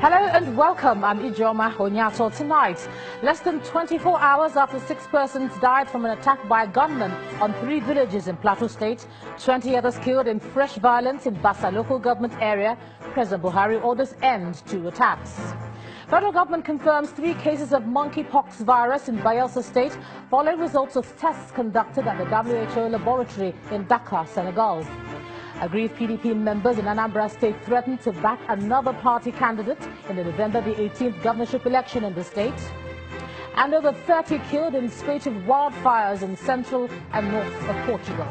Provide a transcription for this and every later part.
Hello and welcome. I'm Idio tonight. Less than 24 hours after 6 persons died from an attack by a gunman on 3 villages in Plateau State, 20 others killed in fresh violence in Bassa local government area, President Buhari orders end to attacks. Federal government confirms 3 cases of monkeypox virus in Biafra State following results of tests conducted at the WHO laboratory in Dakar, Senegal. Aggrieved PDP members in ANAMBRA state threatened to back another party candidate in the November the 18th governorship election in the state. And over 30 killed in spate of wildfires in central and north of Portugal.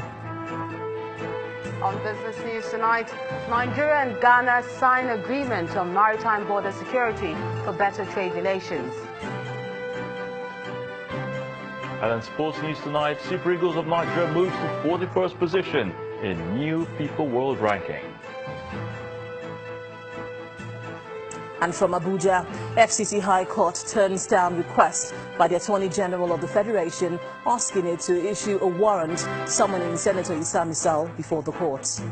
On business news tonight, Nigeria and Ghana sign agreement on maritime border security for better trade relations. And in sports news tonight, Super Eagles of Nigeria moves to 41st position in new FIFA World Ranking. And from Abuja, FCC High Court turns down request by the Attorney General of the Federation asking it to issue a warrant summoning Senator Issa Misal before the courts.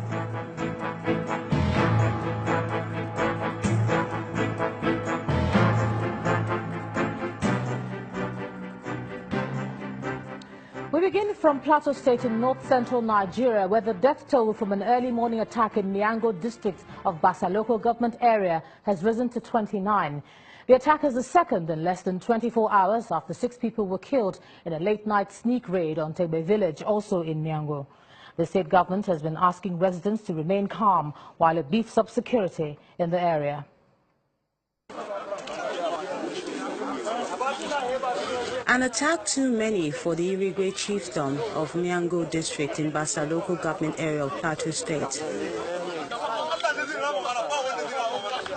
We begin from Plateau State in north-central Nigeria, where the death toll from an early morning attack in Miango district of Bassa local government area has risen to 29. The attack is the second in less than 24 hours after 6 people were killed in a late-night sneak raid on Tegbe village, also in Miango. The state government has been asking residents to remain calm while it beefs up security in the area. An attack too many for the Irigwe chiefdom of Miango district in Bassa local government area of Plateau State.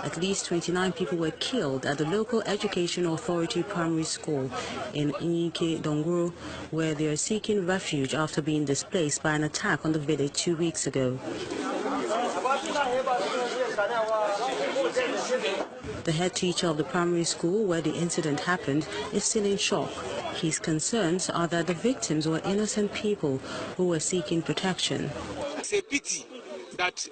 At least 29 people were killed at the local education authority primary school in Inyike Donguru, where they are seeking refuge after being displaced by an attack on the village 2 weeks ago. The head teacher of the primary school where the incident happened is still in shock. His concerns are that the victims were innocent people who were seeking protection. It's a pity that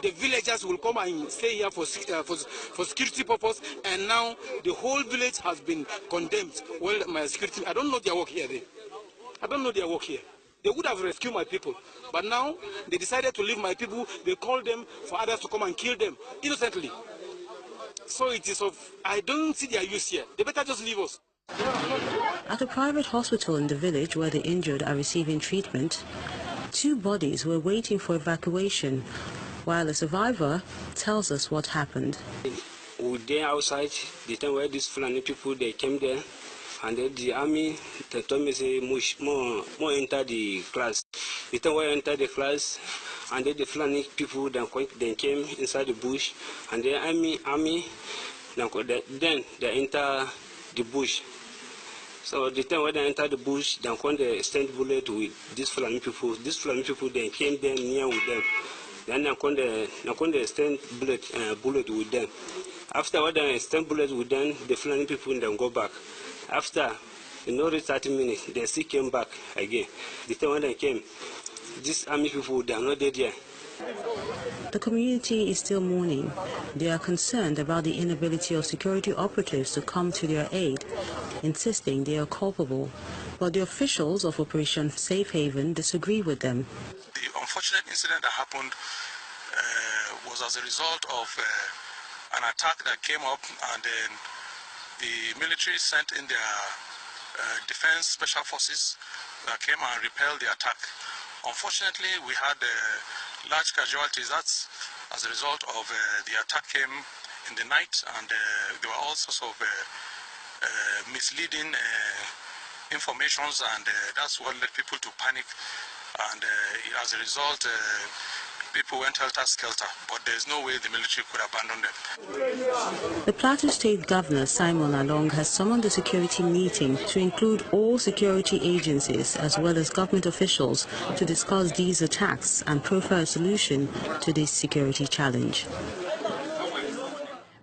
the villagers will come and stay here for security purpose, and now the whole village has been condemned. Well, my security, I don't know their work here. I don't know their work here. They would have rescued my people, but now they decided to leave my people. They called them for others to come and kill them innocently. So it is of, I don't see their use here. They better just leave us. At a private hospital in the village where the injured are receiving treatment, 2 bodies were waiting for evacuation, while a survivor tells us what happened. We were there outside, the time where these Fulani people, they came there, and then the army, they told me, say, more enter the class. The time where I entered the class, and then the Fulani people then came inside the bush, and the army then they enter the bush. So the time when they enter the bush, then when they send bullet with these Fulani people then came there near with them. Then when they send bullet with them. After when they send bullet with them, the Fulani people then go back. After another 30 minutes, they still came back again. The time when they came, these army people, they are not dead yet. The community is still mourning. They are concerned about the inability of security operatives to come to their aid, insisting they are culpable. But the officials of Operation Safe Haven disagree with them. The unfortunate incident that happened was as a result of an attack that came up, and then the military sent in their defense special forces that came and repelled the attack. Unfortunately, we had large casualties. That's as a result of the attack came in the night, and there were all sorts of misleading informations, and that's what led people to panic. And as a result, people went helter-skelter, but there's no way the military could abandon them. The Plateau State Governor, Simon Along, has summoned a security meeting to include all security agencies as well as government officials to discuss these attacks and proffer a solution to this security challenge.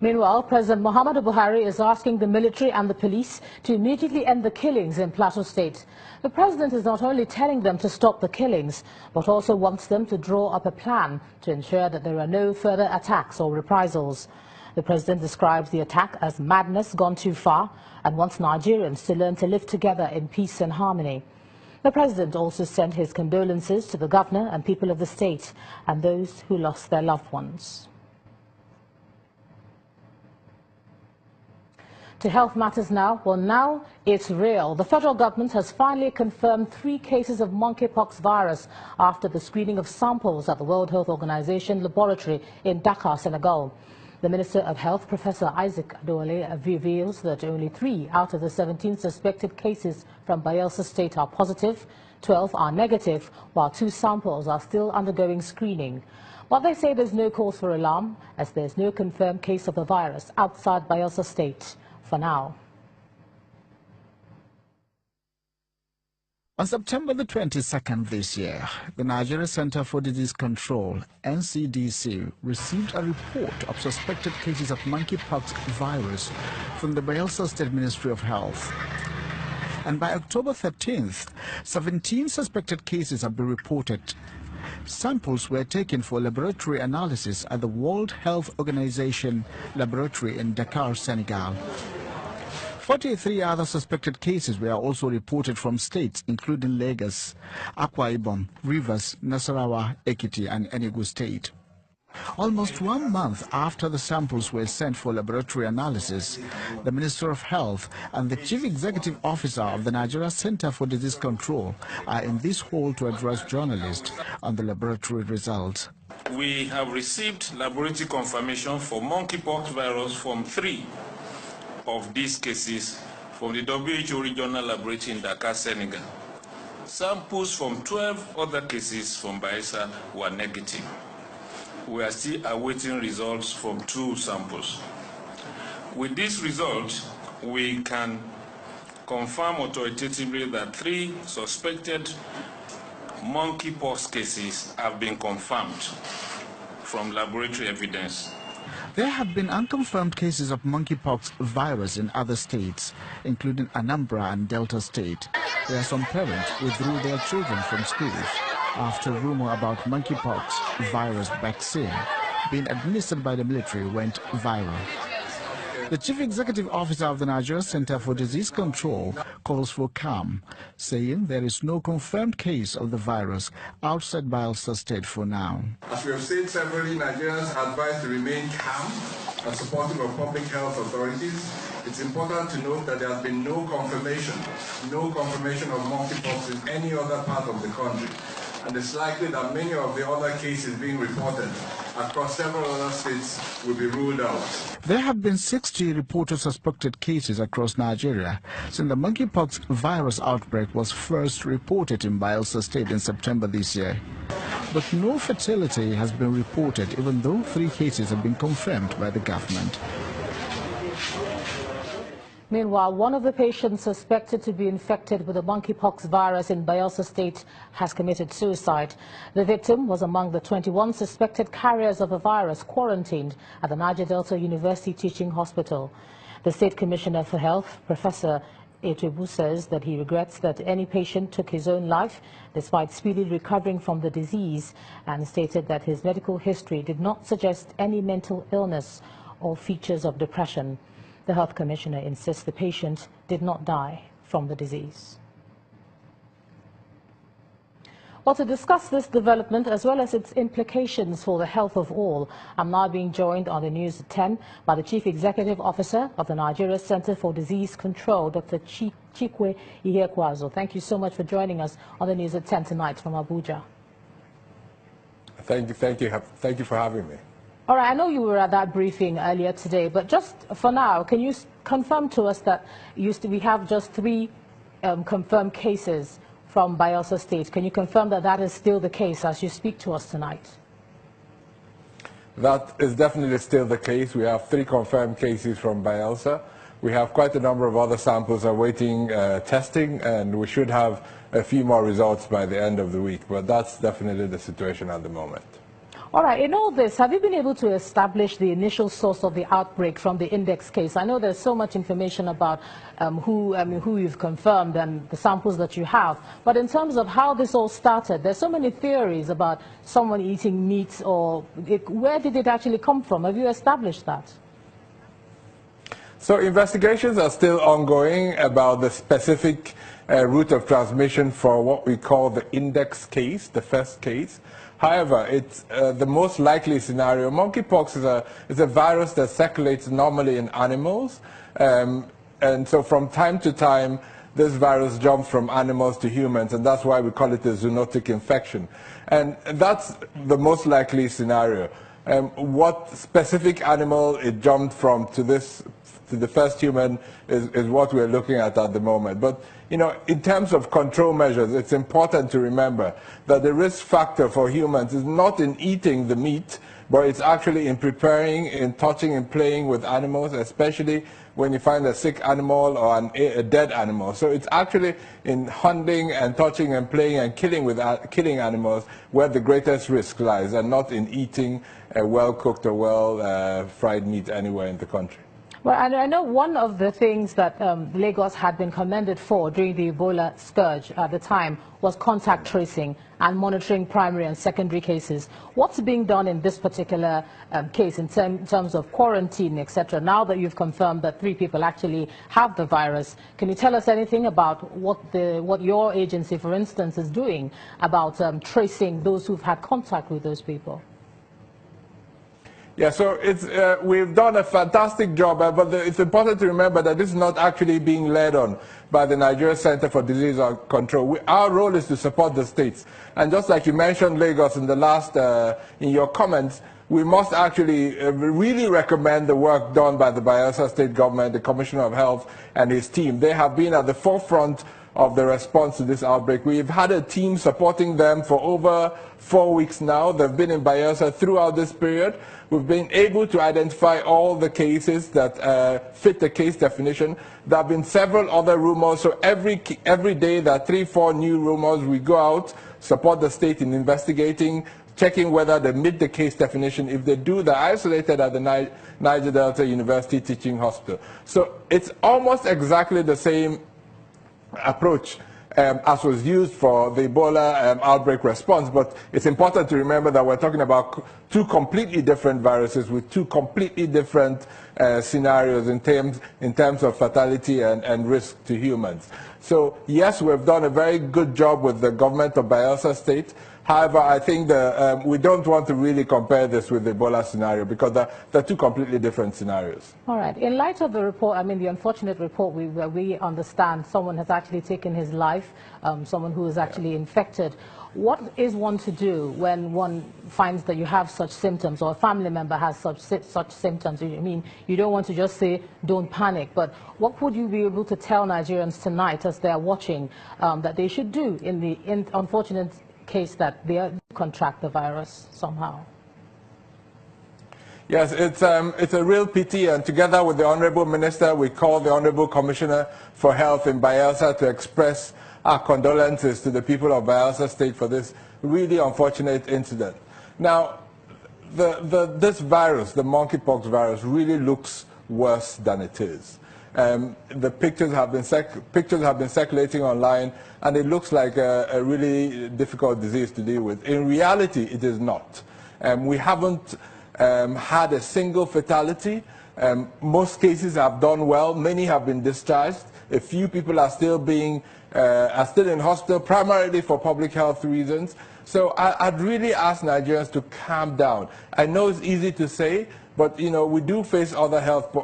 Meanwhile, President Muhammadu Buhari is asking the military and the police to immediately end the killings in Plateau State. The president is not only telling them to stop the killings, but also wants them to draw up a plan to ensure that there are no further attacks or reprisals. The president describes the attack as madness gone too far and wants Nigerians to learn to live together in peace and harmony. The president also sent his condolences to the governor and people of the state and those who lost their loved ones. To health matters now. Well, now it's real. The federal government has finally confirmed 3 cases of monkeypox virus after the screening of samples at the World Health Organization laboratory in Dakar, Senegal. The Minister of Health, Professor Isaac Adewale, reveals that only 3 out of the 17 suspected cases from Bayelsa State are positive, 12 are negative, while 2 samples are still undergoing screening. While they say there's no cause for alarm, as there's no confirmed case of the virus outside Bayelsa State for now. On September the 22nd this year, the Nigeria Center for Disease Control, NCDC, received a report of suspected cases of monkeypox virus from the Bayelsa State Ministry of Health. And by October 13th, 17 suspected cases have been reported. Samples were taken for laboratory analysis at the World Health Organization laboratory in Dakar, Senegal. 43 other suspected cases were also reported from states including Lagos, Akwa Ibom, Rivers, Nasarawa, Ekiti and Enugu State. Almost 1 month after the samples were sent for laboratory analysis, the Minister of Health and the Chief Executive Officer of the Nigeria Center for Disease Control are in this hall to address journalists on the laboratory results. We have received laboratory confirmation for monkeypox virus from 3 of these cases from the WHO regional laboratory in Dakar, Senegal. Samples from 12 other cases from Bayelsa were negative. We are still awaiting results from 2 samples. With this result, we can confirm authoritatively that 3 suspected monkeypox cases have been confirmed from laboratory evidence. There have been unconfirmed cases of monkeypox virus in other states, including Anambra and Delta State, where some parents withdrew their children from schools after rumor about monkeypox virus vaccine being administered by the military went viral. The Chief Executive Officer of the Nigeria Center for Disease Control calls for calm, saying there is no confirmed case of the virus outside Bayelsa State for now. As we have said severally, Nigerians are advised to remain calm and supportive of public health authorities. It's important to note that there has been no confirmation of monkeypox in any other part of the country. And it's likely that many of the other cases being reported across several other states will be ruled out. There have been 60 reported suspected cases across Nigeria since the monkeypox virus outbreak was first reported in Bayelsa State in September this year. But no fatality has been reported, even though 3 cases have been confirmed by the government. Meanwhile, one of the patients suspected to be infected with the monkeypox virus in Bayelsa State has committed suicide. The victim was among the 21 suspected carriers of the virus quarantined at the Niger Delta University Teaching Hospital. The State Commissioner for Health, Professor Idio, says that he regrets that any patient took his own life despite speedily recovering from the disease, and stated that his medical history did not suggest any mental illness or features of depression. The Health Commissioner insists the patient did not die from the disease. Well, to discuss this development as well as its implications for the health of all, I'm now being joined on the News at 10 by the Chief Executive Officer of the Nigeria Center for Disease Control, Dr. Chikwe Ihekwazo. Thank you so much for joining us on the News at 10 tonight from Abuja. Thank you for having me. All right, I know you were at that briefing earlier today, but just for now, can you confirm to us that we have just 3 confirmed cases from Bayelsa State? Can you confirm that that is still the case as you speak to us tonight? That is definitely still the case. We have 3 confirmed cases from Bayelsa. We have quite a number of other samples awaiting testing, and we should have a few more results by the end of the week, but that's definitely the situation at the moment. All right, in all this, have you been able to establish the initial source of the outbreak from the index case? I know there's so much information about who you've confirmed and the samples that you have, but in terms of how this all started, there's so many theories about someone eating meat, or where did it actually come from? Have you established that? So investigations are still ongoing about the specific route of transmission for what we call the index case, the first case. However, it's the most likely scenario. Monkeypox is a virus that circulates normally in animals. And so from time to time, this virus jumps from animals to humans, and that's why we call it a zoonotic infection. And that's the most likely scenario. What specific animal it jumped from to the first human is what we're looking at the moment. But, you know, in terms of control measures, it's important to remember that the risk factor for humans is not in eating the meat, but it's actually in preparing, in touching and playing with animals, especially when you find a sick animal or a dead animal. So it's actually in hunting and touching and playing and killing animals where the greatest risk lies, and not in eating a well-cooked or well-fried meat anywhere in the country. Well, and I know one of the things that Lagos had been commended for during the Ebola scourge at the time was contact tracing and monitoring primary and secondary cases. What's being done in this particular case in terms of quarantine, etc.? Now that you've confirmed that 3 people actually have the virus, can you tell us anything about what your agency, for instance, is doing about tracing those who've had contact with those people? Yeah, so we've done a fantastic job, but it's important to remember that this is not actually being led on by the Nigeria Center for Disease Control. Our role is to support the states. And just like you mentioned Lagos in the last, in your comments, we must actually really recommend the work done by the Bayelsa State Government, the Commissioner of Health and his team. They have been at the forefront of the response to this outbreak. We've had a team supporting them for over 4 weeks now. They've been in Bayelsa throughout this period. We've been able to identify all the cases that fit the case definition. There have been several other rumors, so every day there are 3-4 new rumors. We go out, support the state in investigating, checking whether they meet the case definition. If they do, they're isolated at the Niger Delta University Teaching Hospital. So it's almost exactly the same approach as was used for the Ebola outbreak response, but it's important to remember that we're talking about 2 completely different viruses with 2 completely different scenarios in terms of fatality and risk to humans. So yes, we've done a very good job with the government of Bayelsa State. However, I think we don't want to really compare this with the Ebola scenario because they're 2 completely different scenarios. All right. In light of the report, I mean, the unfortunate report where we understand someone has actually taken his life, someone who is actually infected, what is one to do when one finds that you have such symptoms or a family member has such symptoms? I mean, you don't want to just say, don't panic, but what would you be able to tell Nigerians tonight as they are watching that they should do in the unfortunate case that they contract the virus somehow? Yes, it's a real pity, and together with the Honorable Minister, we called the Honorable Commissioner for Health in Bayelsa to express our condolences to the people of Bayelsa State for this really unfortunate incident. Now, this virus, the monkeypox virus, really looks worse than it is. The pictures have been circulating online, and it looks like a really difficult disease to deal with. In reality, it is not. We haven't had a single fatality. Most cases have done well. Many have been discharged. A few people are still in hospital, primarily for public health reasons. So I'd really ask Nigerians to calm down. I know it's easy to say, but you know, we do face other health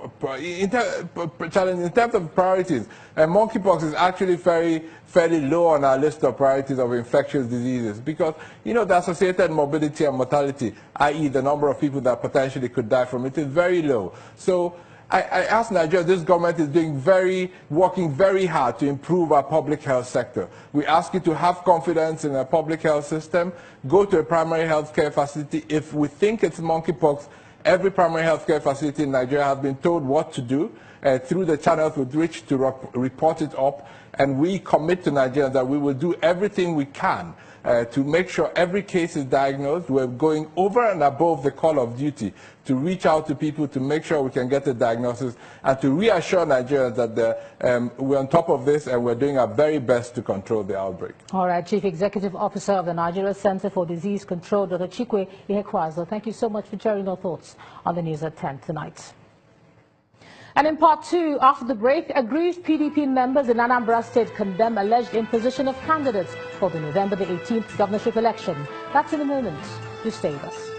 challenges in terms of priorities. And monkeypox is actually fairly low on our list of priorities of infectious diseases because, you know, the associated morbidity and mortality, i.e. the number of people that potentially could die from it, is very low. So I ask Nigeria, this government is working very hard to improve our public health sector. We ask you to have confidence in our public health system. Go to a primary health care facility. If we think it's monkeypox, every primary health care facility in Nigeria has been told what to do through the channels with which to report it up. And we commit to Nigerians that we will do everything we can to make sure every case is diagnosed. We're going over and above the call of duty to reach out to people to make sure we can get the diagnosis and to reassure Nigerians that we're on top of this and we're doing our very best to control the outbreak. All right, Chief Executive Officer of the Nigeria Center for Disease Control, Dr. Chikwe Ihekwazo, thank you so much for sharing your thoughts on the news at 10 tonight. And in part two, after the break, aggrieved PDP members in Anambra State condemn alleged imposition of candidates for the November the 18th governorship election. That's in a moment. You stay with us.